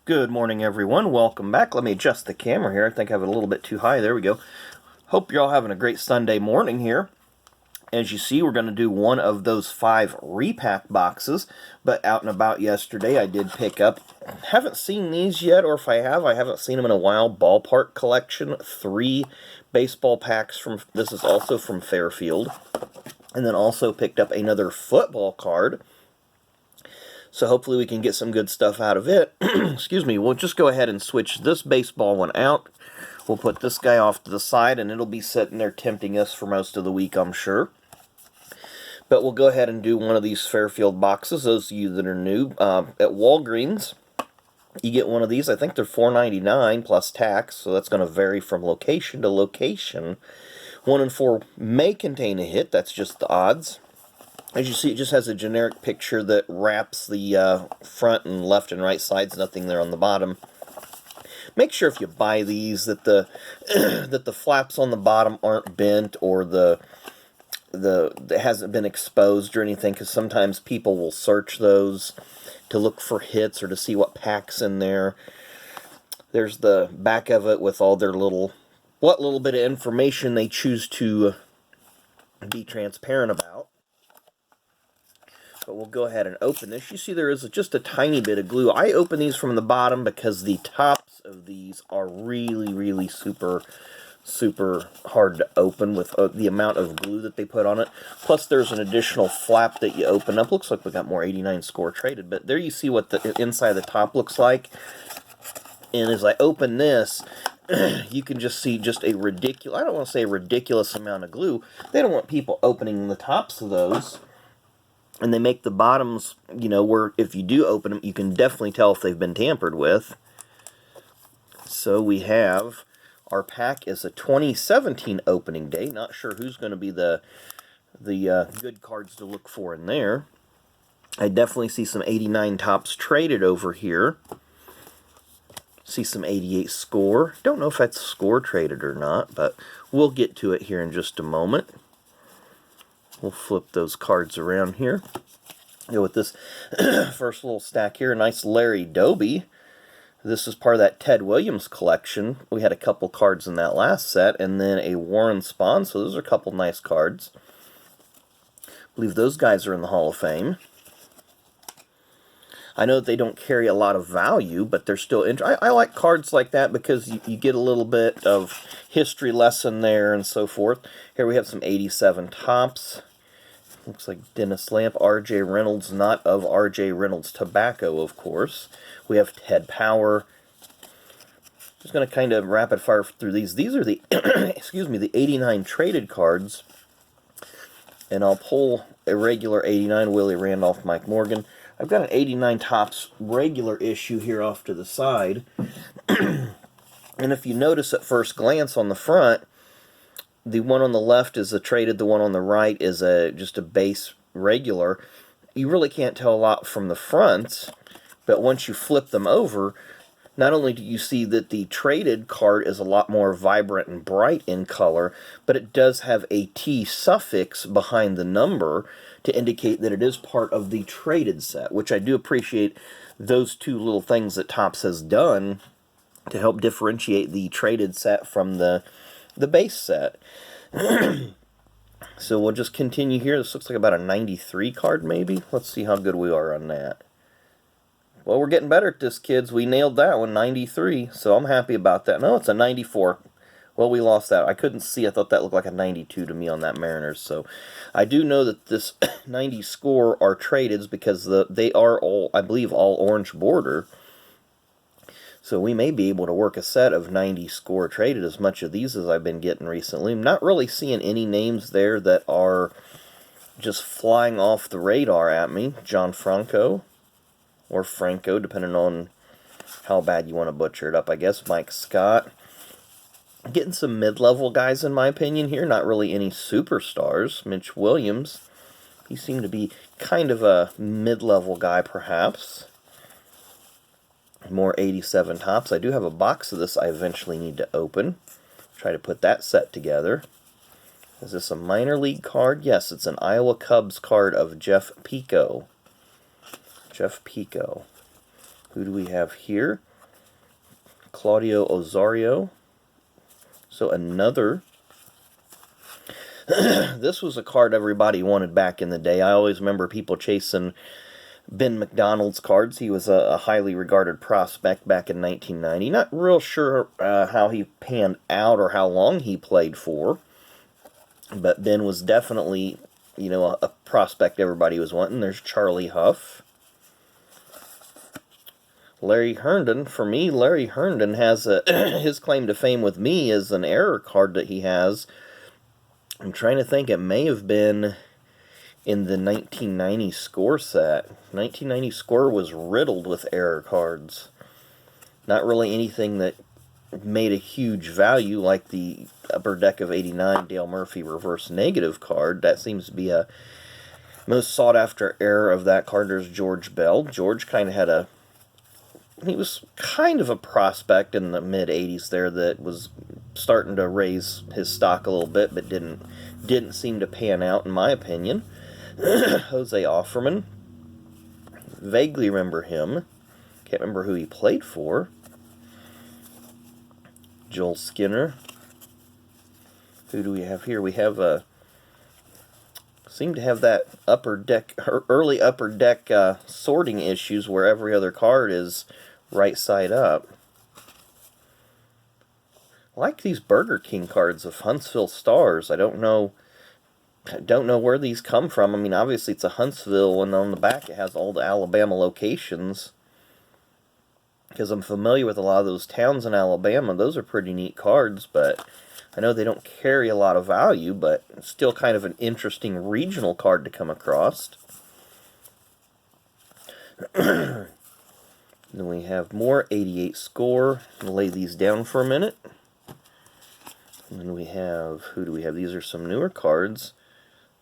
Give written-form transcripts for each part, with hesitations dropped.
Good morning, everyone. Welcome back. Let me adjust the camera here. I think I have it a little bit too high. There we go. Hope you're all having a great Sunday morning here. As you see, we're going to do one of those 5 repack boxes, but out and about yesterday I did pick up, haven't seen these yet, or if I haven't seen them in a while, Ballpark Collection, 3 baseball packs from, this is also from Fairfield, and then also picked up another football card. So hopefully we can get some good stuff out of it. Excuse me, we'll just go ahead and switch this baseball one out. We'll put this guy off to the side, and it'll be sitting there tempting us for most of the week, I'm sure. But we'll go ahead and do one of these Fairfield boxes. Those of you that are new, at Walgreens, you get one of these. I think they're $4.99 plus tax, so that's going to vary from location to location. 1 and 4 may contain a hit. That's just the odds. As you see, it just has a generic picture that wraps the front and left and right sides, nothing there on the bottom. Make sure if you buy these that the that the flaps on the bottom aren't bent, or it hasn't been exposed or anything, because sometimes people will search those to look for hits or to see what pack's in there. There's the back of it with all their what little bit of information they choose to be transparent about. But we'll go ahead and open this. You see there is just a tiny bit of glue. I open these from the bottom because the tops of these are really super hard to open with the amount of glue that they put on it. Plus there's an additional flap that you open up. Looks like we got more 89 score traded, but there you see what the inside of the top looks like. And as I open this, you can just see just a ridiculous, I don't want to say a ridiculous amount of glue. They don't want people opening the tops of those. And they make the bottoms, you know, where if you do open them, you can definitely tell if they've been tampered with. So we have, our pack is a 2017 opening day. Not sure who's going to be the good cards to look for in there. I definitely see some 89 tops traded over here. See some 88 score. Don't know if that's score traded or not, but we'll get to it here in just a moment. We'll flip those cards around here. Go with this first little stack here. A nice Larry Doby. This is part of that Ted Williams collection. We had a couple cards in that last set, and then a Warren Spahn. So those are a couple nice cards. I believe those guys are in the Hall of Fame. I know that they don't carry a lot of value, but they're still interesting. I like cards like that because you get a little bit of history lesson there and so forth. Here we have some 87 tops. Looks like Dennis Lamp, R.J. Reynolds, not of R.J. Reynolds Tobacco, of course. We have Ted Power. Just going to kind of rapid fire through these. These are the, excuse me, the 89 traded cards. And I'll pull a regular 89, Willie Randolph, Mike Morgan. I've got an 89 tops regular issue here off to the side. And if you notice at first glance on the front, the one on the left is a traded, the one on the right is just a base regular. You really can't tell a lot from the fronts, but once you flip them over, not only do you see that the traded card is a lot more vibrant and bright in color, but it does have a T suffix behind the number to indicate that it is part of the traded set, which I do appreciate those two little things that Topps has done to help differentiate the traded set from the base set. So we'll just continue here. This looks like about a 93 card maybe. Let's see how good we are on that. Well, we're getting better at this, kids. We nailed that one, 93, so I'm happy about that. No, it's a 94. Well, we lost that. I couldn't see. I thought that looked like a 92 to me on that Mariners. So I do know that this 90 score are traded because they are all, I believe, all orange border. So we may be able to work a set of 90 score traded, as much of these as I've been getting recently. I'm not really seeing any names there that are just flying off the radar at me. John Franco, or Franco, depending on how bad you want to butcher it up, I guess. Mike Scott. Getting some mid-level guys, in my opinion, here. Not really any superstars. Mitch Williams. He seemed to be kind of a mid-level guy, perhaps. More 87 tops. I do have a box of this I eventually need to open. Try to put that set together. Is this a minor league card? Yes, it's an Iowa Cubs card of Jeff Pico. Jeff Pico. Who do we have here? Claudio Osorio. So another. This was a card everybody wanted back in the day. I always remember people chasing Ben McDonald's cards. He was a highly regarded prospect back in 1990. Not real sure how he panned out or how long he played for. But Ben was definitely, you know, a prospect everybody was wanting. There's Charlie Huff. Larry Herndon. For me, Larry Herndon has his claim to fame with me is an error card that he has. I'm trying to think. It may have been in the 1990 score set. 1990 score was riddled with error cards. Not really anything that made a huge value like the Upper Deck of 89 Dale Murphy reverse negative card. That seems to be a most sought after error of that card. There's George Bell. George kind of had he was kind of a prospect in the mid 80s there that was starting to raise his stock a little bit, but didn't seem to pan out in my opinion. Jose Offerman. Vaguely remember him. Can't remember who he played for. Joel Skinner. Who do we have here? We have seem to have that upper deck, early upper deck sorting issues where every other card is right side up. I like these Burger King cards of Huntsville Stars. I don't know where these come from. I mean, obviously it's a Huntsville, and on the back it has all the Alabama locations. Because I'm familiar with a lot of those towns in Alabama. Those are pretty neat cards, but I know they don't carry a lot of value, but it's still kind of an interesting regional card to come across. Then we have more 88 score. I'll lay these down for a minute. And then we have, who do we have? These are some newer cards.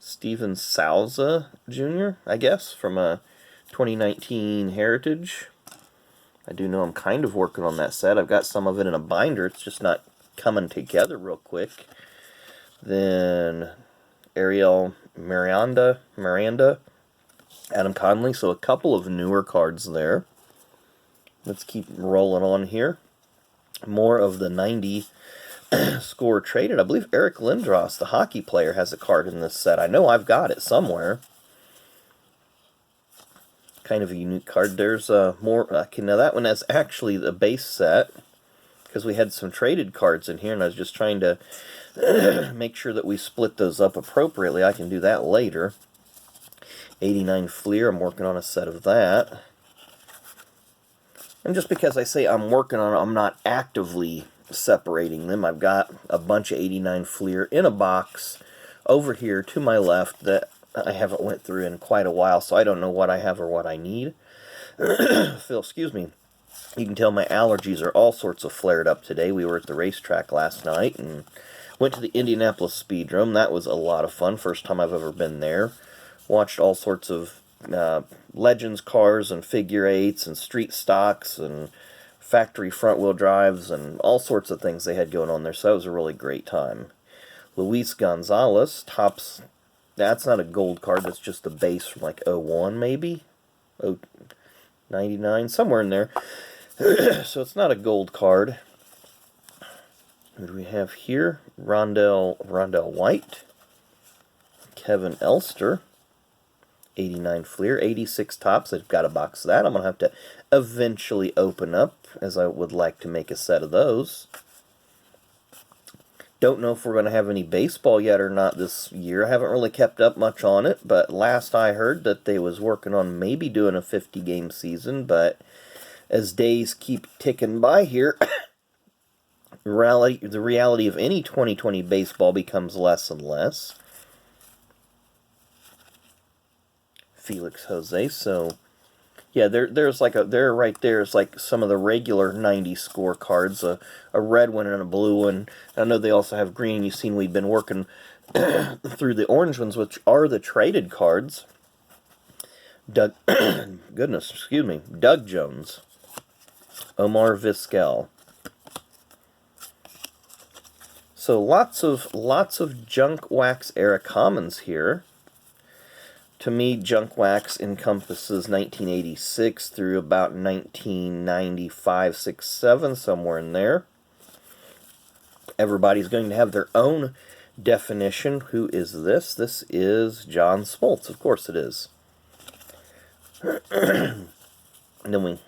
Steven Souza Jr., I guess, from a 2019 Heritage. I do know I'm kind of working on that set. I've got some of it in a binder. It's just not coming together real quick. Then Ariel Miranda, Adam Conley. So a couple of newer cards there. Let's keep rolling on here. More of the 90 score traded. I believe Eric Lindros, the hockey player, has a card in this set. I know I've got it somewhere. Kind of a unique card. There's more. Okay, now that one is actually the base set, because we had some traded cards in here, and I was just trying to make sure that we split those up appropriately. I can do that later. 89 Fleer. I'm working on a set of that. And just because I say I'm working on it, I'm not actively separating them. I've got a bunch of 89 Fleer in a box over here to my left that I haven't went through in quite a while, so I don't know what I have or what I need. Phil, excuse me. You can tell my allergies are all sorts of flared up today. We were at the racetrack last night and went to the Indianapolis Speedrome. That was a lot of fun. First time I've ever been there. Watched all sorts of Legends cars and figure eights and street stocks and factory front wheel drives and all sorts of things they had going on there. So that was a really great time. Luis Gonzalez, tops. That's not a gold card. That's just the base from like 01 maybe. 99, somewhere in there. So it's not a gold card. Who do we have here? Rondell White. Kevin Elster. 89 Fleer, 86 tops. I've got a box of that. I'm going to have to eventually open up, as I would like to make a set of those. Don't know if we're going to have any baseball yet or not this year. I haven't really kept up much on it, but last I heard that they was working on maybe doing a 50-game season, but as days keep ticking by here, the reality of any 2020 baseball becomes less and less. Felix Jose, so yeah, there's like there right there is like some of the regular 90 score cards, a red one and a blue one. I know they also have green. You've seen we've been working through the orange ones, which are the traded cards. Doug Jones, Omar Vizquel. So lots of junk wax era commons here. To me, junk wax encompasses 1986 through about 1995, 6, 7, somewhere in there. Everybody's going to have their own definition. Who is this? This is John Smoltz. Of course it is. And then we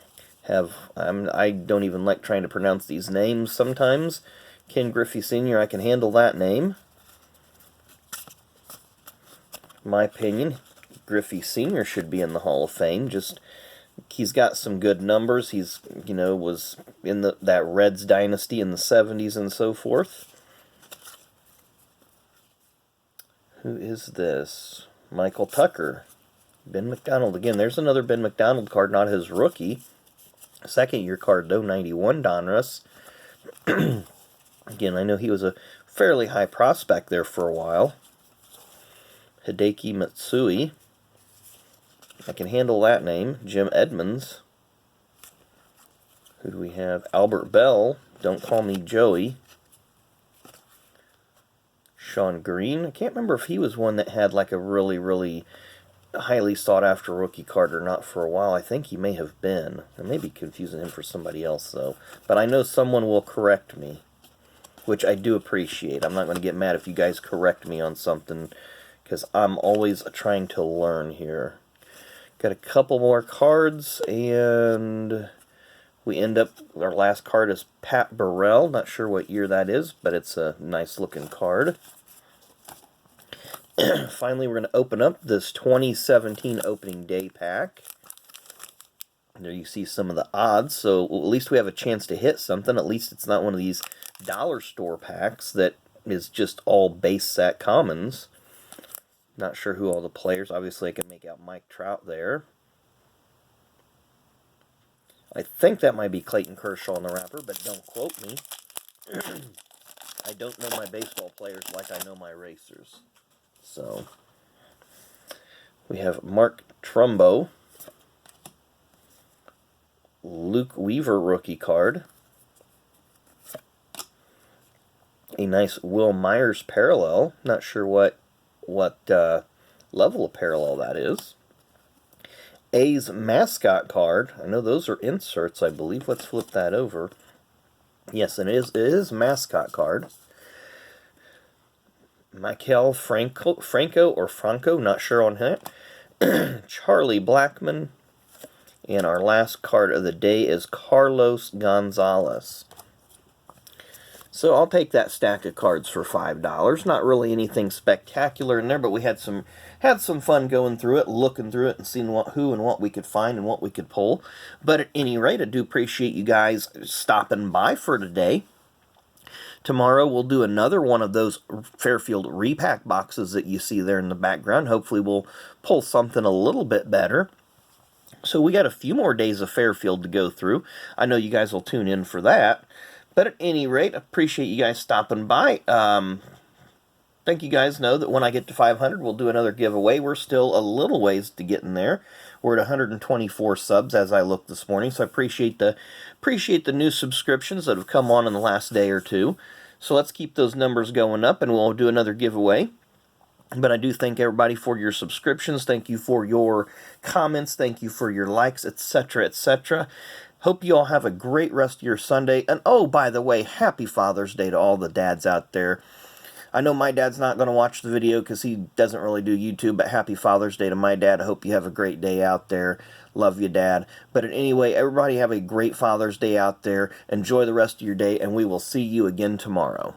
have, I don't even like trying to pronounce these names sometimes. Ken Griffey Sr., I can handle that name. In my opinion, Griffey Sr. should be in the Hall of Fame. Just, he's got some good numbers. He's, was in that Reds dynasty in the 70s and so forth. Who is this? Michael Tucker. Ben McDonald. Again, there's another Ben McDonald card, not his rookie. Second-year card, though, 91 Donruss. Again, I know he was a fairly high prospect there for a while. Hideki Matsui. I can handle that name. Jim Edmonds. Who do we have? Albert Bell. Don't call me Joey. Sean Green. I can't remember if he was one that had like a really, really highly sought-after rookie card or not for a while. I think he may have been. I may be confusing him for somebody else, though. But I know someone will correct me, which I do appreciate. I'm not going to get mad if you guys correct me on something, because I'm always trying to learn here. Got a couple more cards, and we end up, our last card is Pat Burrell. Not sure what year that is, but it's a nice-looking card. Finally, we're going to open up this 2017 opening day pack. There you see some of the odds, so at least we have a chance to hit something. At least it's not one of these dollar store packs that is just all base set commons. Not sure who all the players. Obviously, I can make out Mike Trout there. I think that might be Clayton Kershaw on the wrapper, but don't quote me. I don't know my baseball players like I know my racers. So, we have Mark Trumbo. Luke Weaver rookie card. A nice Will Myers parallel. Not sure what level of parallel that is. A's mascot card. I know those are inserts, I believe. Let's flip that over. Yes, and it is mascot card. Michael Franco, not sure on that. Charlie Blackmon. And our last card of the day is Carlos Gonzalez. So I'll take that stack of cards for $5. Not really anything spectacular in there, but we had some fun going through it, looking through it, and seeing who and what we could find and what we could pull. But at any rate, I do appreciate you guys stopping by for today. Tomorrow we'll do another one of those Fairfield repack boxes that you see there in the background. Hopefully we'll pull something a little bit better. So we got a few more days of Fairfield to go through. I know you guys will tune in for that. But at any rate, I appreciate you guys stopping by. Think you guys know that when I get to 500, we'll do another giveaway. We're still a little ways to get in there. We're at 124 subs as I look this morning, so I appreciate the new subscriptions that have come on in the last day or two. So let's keep those numbers going up, and we'll do another giveaway. But I do thank everybody for your subscriptions. Thank you for your comments. Thank you for your likes, etc., etc. Hope you all have a great rest of your Sunday. And oh, by the way, happy Father's Day to all the dads out there. I know my dad's not going to watch the video because he doesn't really do YouTube, but happy Father's Day to my dad. I hope you have a great day out there. Love you, Dad. But anyway, everybody have a great Father's Day out there. Enjoy the rest of your day, and we will see you again tomorrow.